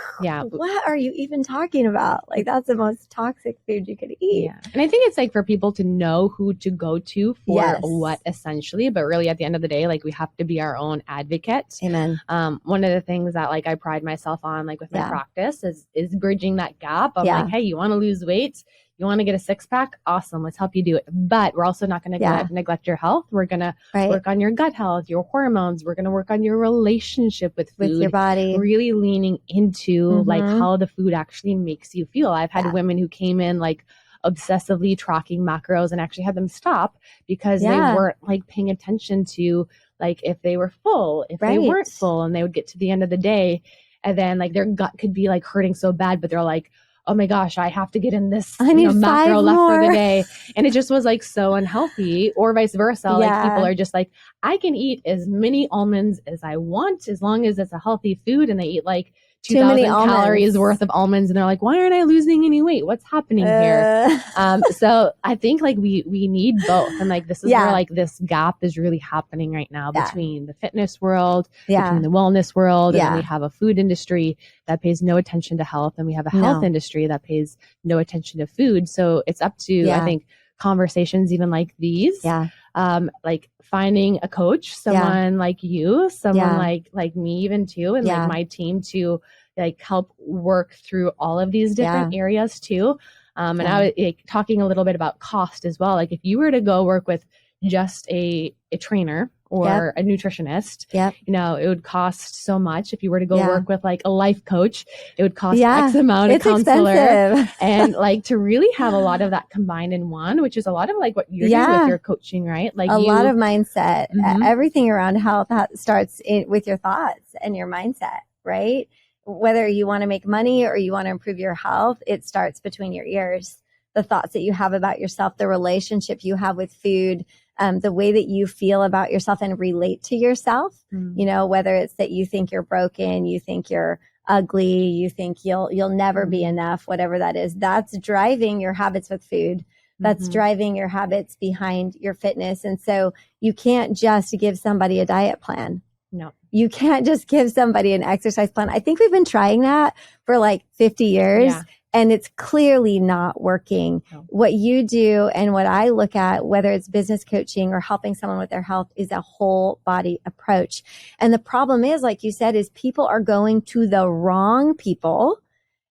what are you even talking about? Like that's the most toxic food you could eat. And I think it's like for people to know who to go to for what essentially, but really at the end of the day, like we have to be our own advocate. Amen. One of the things that like I pride myself on, like with my practice is bridging that gap of like, hey, you want to lose weight? You want to get a 6-pack? Awesome. Let's help you do it. But we're also not going to neglect your health. We're going to work on your gut health, your hormones. We're going to work on your relationship with food, with your body, really leaning into like how the food actually makes you feel. I've had women who came in like obsessively tracking macros and actually had them stop because they weren't like paying attention to like if they were full, if they weren't full, and they would get to the end of the day and then like their gut could be like hurting so bad, but they're like, oh my gosh, I have to get in this macro left for the day. And it just was like so unhealthy, or vice versa. Like people are just like, I can eat as many almonds as I want as long as it's a healthy food. And they eat like 2,000 calories worth of almonds. And they're like, why aren't I losing any weight? What's happening here? So I think like we need both. And like, this is where like this gap is really happening right now between the fitness world, between the wellness world. And then we have a food industry that pays no attention to health. And we have a health industry that pays no attention to food. So it's up to, I think, conversations even like these, like finding a coach, someone like you, someone like me even too, and like my team to like help work through all of these different areas too. And I was like, talking a little bit about cost as well. Like if you were to go work with just a trainer or a nutritionist, you know, it would cost so much. If you were to go work with like a life coach, it would cost X amount, it's a counselor. Expensive. And like to really have a lot of that combined in one, which is a lot of like what you're doing with your coaching, right? Like a lot of mindset, everything around health starts with your thoughts and your mindset, right? Whether you want to make money or you want to improve your health, it starts between your ears. The thoughts that you have about yourself, the relationship you have with food, the way that you feel about yourself and relate to yourself, you know, whether it's that you think you're broken, you think you're ugly, you think you'll never be enough, whatever that is, that's driving your habits with food. That's driving your habits behind your fitness. And so you can't just give somebody a diet plan. No. You can't just give somebody an exercise plan. I think we've been trying that for like 50 years. And it's clearly not working. No. What you do and what I look at, whether it's business coaching or helping someone with their health, is a whole body approach. And the problem is, like you said, is people are going to the wrong people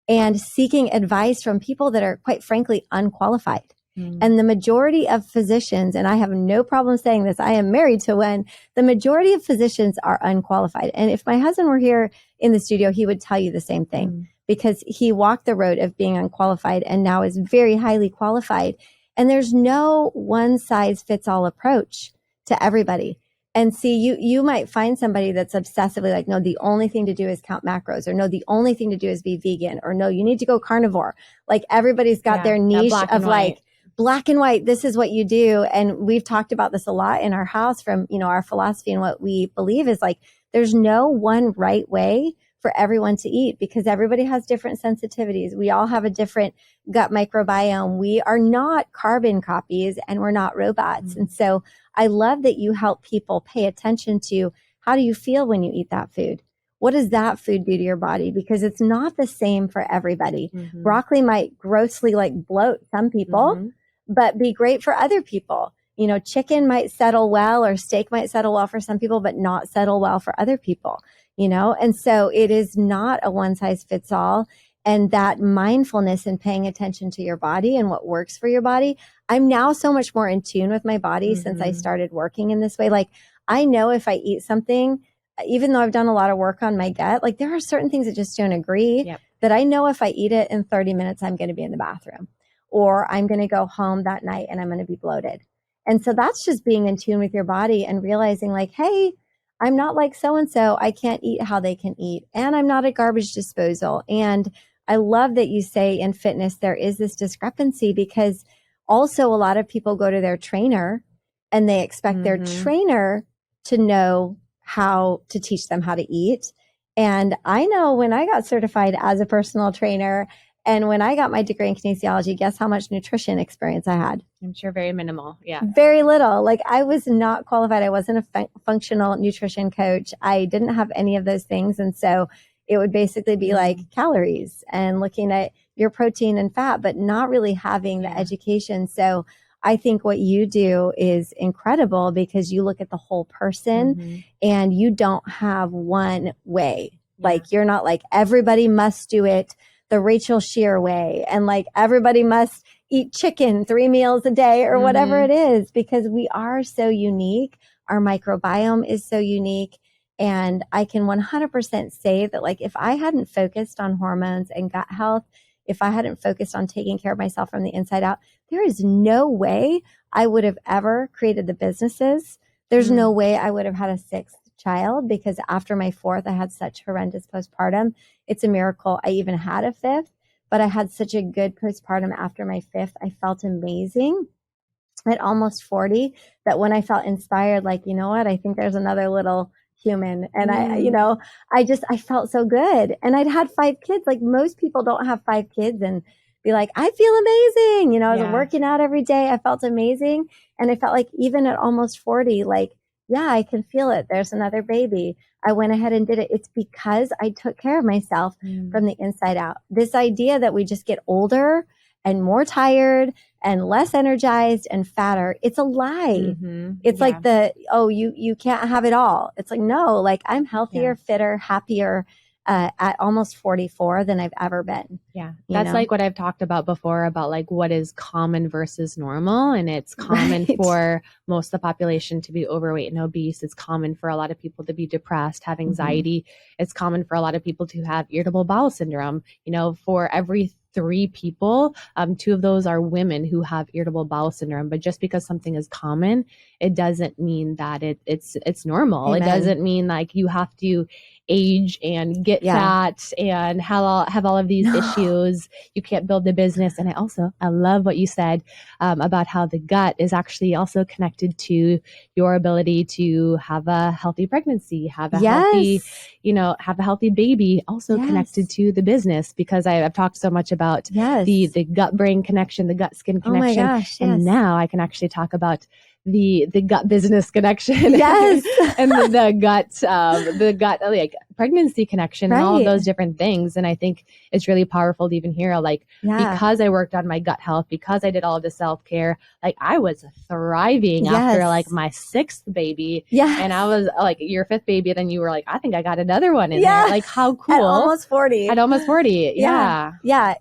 and seeking advice from people that are, quite frankly, unqualified. And the majority of physicians, and I have no problem saying this, I am married to one, the majority of physicians are unqualified. And if my husband were here in the studio, he would tell you the same thing. Because he walked the road of being unqualified and now is very highly qualified. And there's no one size fits all approach to everybody. And see, you might find somebody that's obsessively like, no, the only thing to do is count macros, or no, the only thing to do is be vegan, or no, you need to go carnivore. Like everybody's got their niche of like black and white. This is what you do. And we've talked about this a lot in our house from, you know, our philosophy, and what we believe is like, there's no one right way for everyone to eat, because everybody has different sensitivities. We all have a different gut microbiome. We are not carbon copies and we're not robots. And so I love that you help people pay attention to, how do you feel when you eat that food? What does that food do to your body? Because it's not the same for everybody. Broccoli might grossly like bloat some people, but be great for other people. You know, chicken might settle well, or steak might settle well for some people, but not settle well for other people, you know? And so it is not a one size fits all. And that mindfulness and paying attention to your body and what works for your body. I'm now so much more in tune with my body since I started working in this way. Like, I know if I eat something, even though I've done a lot of work on my gut, like there are certain things that just don't agree, that I know if I eat it in 30 minutes, I'm going to be in the bathroom, or I'm going to go home that night and I'm going to be bloated. And so that's just being in tune with your body and realizing like, hey, I'm not like so-and-so. I can't eat how they can eat. And I'm not a garbage disposal. And I love that you say in fitness, there is this discrepancy, because also a lot of people go to their trainer and they expect their trainer to know how to teach them how to eat. And I know when I got certified as a personal trainer and when I got my degree in kinesiology, guess how much nutrition experience I had? I'm sure very minimal. Yeah. Very little. Like, I was not qualified. I wasn't a functional nutrition coach. I didn't have any of those things. And so it would basically be like calories and looking at your protein and fat, but not really having the education. So I think what you do is incredible, because you look at the whole person and you don't have one way. Like, you're not like, everybody must do it the Rachel Scheer way, and like everybody must eat chicken 3 meals a day or whatever it is, because we are so unique. Our microbiome is so unique. And I can 100% say that, like, if I hadn't focused on hormones and gut health, if I hadn't focused on taking care of myself from the inside out, there is no way I would have ever created the businesses. There's no way I would have had a 6th child, because after my 4th, I had such horrendous postpartum. It's a miracle I even had a 5th, but I had such a good postpartum after my 5th. I felt amazing at almost 40, that when I felt inspired, like, you know what, I think there's another little human. And I felt so good. And I'd had 5 kids. Like, most people don't have 5 kids and be like, I feel amazing. You know, I was working out every day. I felt amazing. And I felt like even at almost 40, like, yeah, I can feel it. There's another baby. I went ahead and did it. It's because I took care of myself from the inside out. This idea that we just get older and more tired and less energized and fatter, it's a lie. It's like you can't have it all. It's like, no, like, I'm healthier, fitter, happier at almost 44 than I've ever been. Yeah. That's like what I've talked about before, about like what is common versus normal. And it's common for most of the population to be overweight and obese. It's common for a lot of people to be depressed, have anxiety. It's common for a lot of people to have irritable bowel syndrome. You know, for every 3 people, 2 of those are women who have irritable bowel syndrome. But just because something is common, it doesn't mean that it's normal. Amen. It doesn't mean like you have to age and get fat and have all of these issues. You can't build the business. And I love what you said about how the gut is actually also connected to your ability to have a healthy pregnancy, have a healthy baby, also connected to the business, because I've talked so much about the gut brain connection, the gut skin connection. Oh my gosh, and now I can actually talk about the gut business connection, and the gut like pregnancy connection, and all of those different things. And I think it's really powerful to even hear, like, because I worked on my gut health, because I did all of the self-care, like, I was thriving after like my 6th baby, and I was like your 5th baby, then you were like, I think I got another one in there. Like, how cool. At almost 40. Yeah.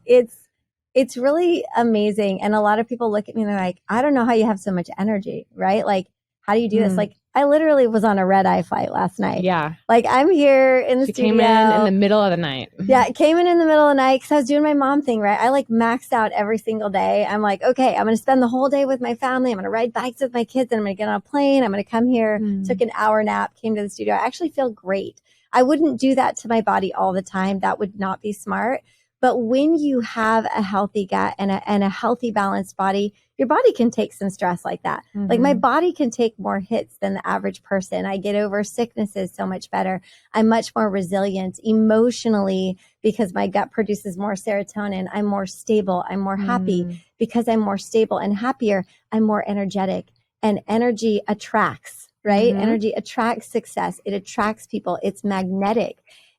It's really amazing. And a lot of people look at me and they're like, I don't know how you have so much energy, right? Like, how do you do this? Like, I literally was on a red-eye flight last night. Yeah. Like, I'm here in the studio. Came in the middle of the night. Yeah, it came in the middle of the night because I was doing my mom thing, right? I like maxed out every single day. I'm like, okay, I'm going to spend the whole day with my family. I'm going to ride bikes with my kids, and I'm going to get on a plane. I'm going to come here, took an hour nap, came to the studio. I actually feel great. I wouldn't do that to my body all the time. That would not be smart. But when you have a healthy gut and a healthy, balanced body, your body can take some stress like that. Like, my body can take more hits than the average person. I get over sicknesses so much better. I'm much more resilient emotionally because my gut produces more serotonin. I'm more stable. I'm more happy because I'm more stable and happier. I'm more energetic, and energy attracts, right? Energy attracts success. It attracts people. It's magnetic.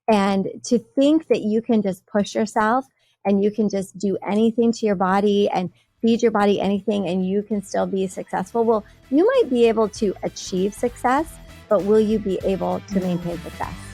And to think that you can just push yourself and you can just do anything to your body and feed your body anything and you can still be successful. Well, you might be able to achieve success, but will you be able to maintain success?